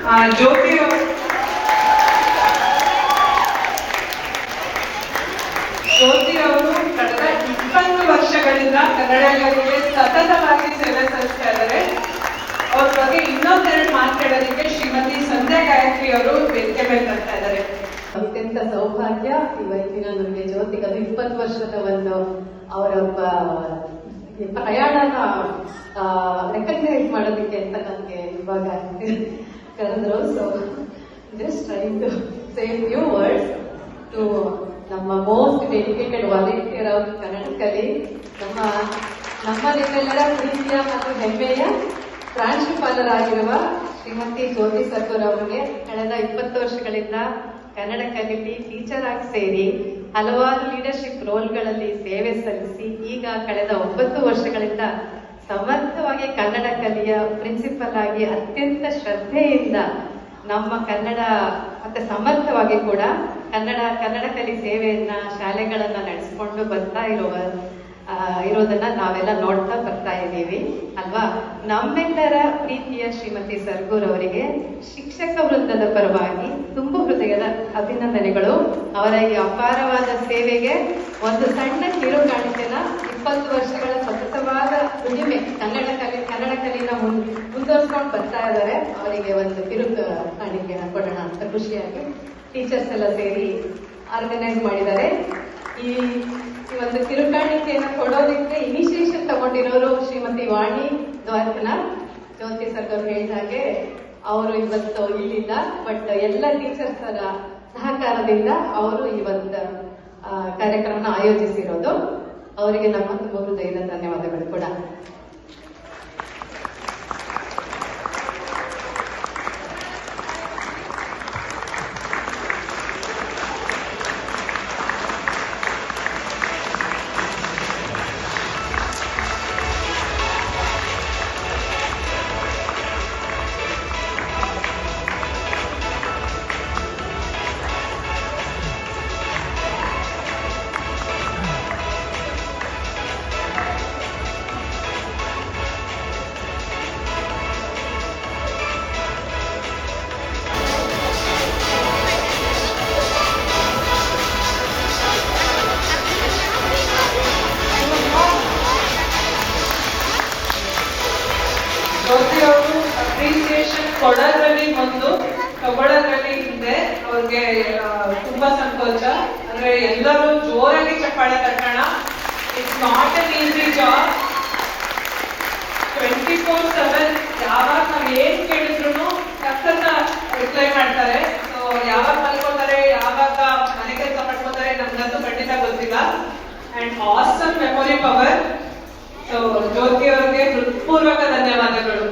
ಜ್ಯೋತಿ ಅವರು ಕಳೆದ 20 ವರ್ಷಗಳಿಂದ ಕನ್ನಡಿಗರಿಗೆ ಸತತವಾಗಿ ಸೇವೆ ಸಲ್ಲಿಸ್ತಾ ಇದ್ದಾರೆ. ಅವ್ರ ಬಗ್ಗೆ ಇನ್ನೊಂದೆರಡು ಮಾತಾಡೋದಕ್ಕೆ ಶ್ರೀಮತಿ ಸಂಧ್ಯಾ ಗಾಯತ್ರಿ ಅವರು ವೇದಿಕೆ ಮೇಲೆ ಬರ್ತಾ ಇದ್ದಾರೆ. ಅತ್ಯಂತ ಸೌಭಾಗ್ಯ ಇವತ್ತಿನ ನನಗೆ ಜ್ಯೋತಿಗೆ ಅದು 20 ವರ್ಷದ ಒಂದು ಅವರ ಪ್ರಯಾಣನ ರೆಕಗ್ನೈಸ್ ಮಾಡೋದಕ್ಕೆ ಅಂತ ನನಗೆ ಇವಾಗ ಕರೆದ್ರು. So just trying to say few words to ನಮ್ಮ most dedicated volunteer of Kannadakali, ನಮ್ಮ ನಿಮ್ಮೆಲ್ಲರ ಪ್ರೀತಿಯ ಮತ್ತು ಹೆಮ್ಮೆಯ ಪ್ರಾಂಶುಪಾಲರಾಗಿರುವ ಶ್ರೀಮತಿ ಜ್ಯೋತಿ ಸರ್ಕೂರ್ ಅವರಿಗೆ ಕಳೆದ 20 ವರ್ಷಗಳಿಂದ ಕನ್ನಡ ಕಲಿಟಿ ಟೀಚರ್ ಆಗಿ ಸೇರಿ ಹಲವಾರು ಲೀಡರ್ಶಿಪ್ ರೋಲ್ಗಳಲ್ಲಿ ಸೇವೆ ಸಲ್ಲಿಸಿ ಈಗ ಕಳೆದ 9 ವರ್ಷಗಳಿಂದ ಸಮರ್ಥವಾಗಿ ಕನ್ನಡ ಕಲಿಯ ಪ್ರಿನ್ಸಿಪಲ್ ಆಗಿ ಅತ್ಯಂತ ಶ್ರದ್ಧೆಯಿಂದ ನಮ್ಮ ಕನ್ನಡ ಮತ್ತೆ ಸಮರ್ಥವಾಗಿ ಕೂಡ ಕನ್ನಡ ಕಲಿ ಸೇವೆಯನ್ನ ಶಾಲೆಗಳನ್ನ ನಡೆಸಿಕೊಂಡು ಬರ್ತಾ ಇರೋದನ್ನ ನಾವೆಲ್ಲ ನೋಡ್ತಾ ಬರ್ತಾ ಇದ್ದೀವಿ ಅಲ್ವಾ. ನಮ್ಮೆಲ್ಲರ ಪ್ರೀತಿಯ ಶ್ರೀಮತಿ ಸರ್ಗೂರ್ ಅವರಿಗೆ ಶಿಕ್ಷಕ ವೃಂದದ ಪರವಾಗಿ ತುಂಬು ಹೃದಯದ ಅಭಿನಂದನೆಗಳು. ಅವರ ಈ ಅಪಾರವಾದ ಸೇವೆಗೆ ಒಂದು ಸಣ್ಣ ಕಿರುಕಾಣಿಕೆನ 20 ವರ್ಷಗಳ ಸತತವಾದ ದುಡಿಮೆ ಕನ್ನಡ ಕಲಿನ ಮುಂದುವರ್ಸ್ಕೊಂಡು ಬರ್ತಾ ಇದ್ದಾರೆ. ಅವರಿಗೆ ಒಂದು ಕಿರುಕಾಣಿಕೆನ ಕೊಡೋಣ ಅಂತ ಖುಷಿಯಾಗಿ ಟೀಚರ್ಸ್ ಎಲ್ಲ ಸೇರಿ ಆರ್ಗನೈಸ್ ಮಾಡಿದ್ದಾರೆ. ಈ ಒಂದು ಕಿರುಕಾಣಿಕೆಯನ್ನು ಕೊಡೋದಕ್ಕೆ ಇನಿಷಿಯೇಷನ್ ತಗೊಂಡಿರೋರು ಶ್ರೀಮತಿ ವಾಣಿ ದ್ವಾರಕನಾಥ್. ಜ್ಯೋತಿ ಸರ್ಕೂರ್ ಹೇಳಿದ ಹಾಗೆ ಅವರು ಇವತ್ತು ಇಲ್ಲಿಲ್ಲ, ಬಟ್ ಎಲ್ಲ ಟೀಚರ್ಸರ ಸಹಕಾರದಿಂದ ಅವರು ಈ ಒಂದು ಕಾರ್ಯಕ್ರಮನ ಆಯೋಜಿಸಿರೋದು. ಅವರಿಗೆ ನಮ್ಮ ತುಂಬ ಹೃದಯದ ಧನ್ಯವಾದಗಳು ಕೂಡ. ಜ್ಯೋತಿ ಅವರು ಅಪ್ರಿಸಿಯೇಷನ್ ಕೊಡೋದ್ರಲ್ಲಿ ಒಂದು, ತಗೊಳ್ಳೋದ್ರಲ್ಲಿ ಹಿಂದೆ. ಅವ್ರಿಗೆ ತುಂಬಾ ಸಂಕೋಚ. ಅಂದ್ರೆ ಎಲ್ಲರೂ ಜೋರಾಗಿ ಚಪ್ಪಾಳೆ ತಟ್ಟೋಣ. It's not an easy job. 24/7 ಯಾವಾಗ ನಾವ್ ಏನ್ ಕೇಳಿದ್ರು ಸಖತ್ತ ರಿಪ್ಲೈ ಮಾಡ್ತಾರೆ. ಸೊ ಯಾವಾಗ ಮಲ್ಕೋತಾರೆ, ಯಾವಾಗ ಮನೆ ಕೆಲಸ ಮಾಡ್ಕೋತಾರೆ ನಮ್ಗಂತೂ ಖಂಡಿತ ಗೊತ್ತಿಲ್ಲ. And awesome memory power. So Jyothi ಅವರಿಗೆ ಹೃತ್ಪೂರ್ವಕ ಧನ್ಯವಾದಗಳು.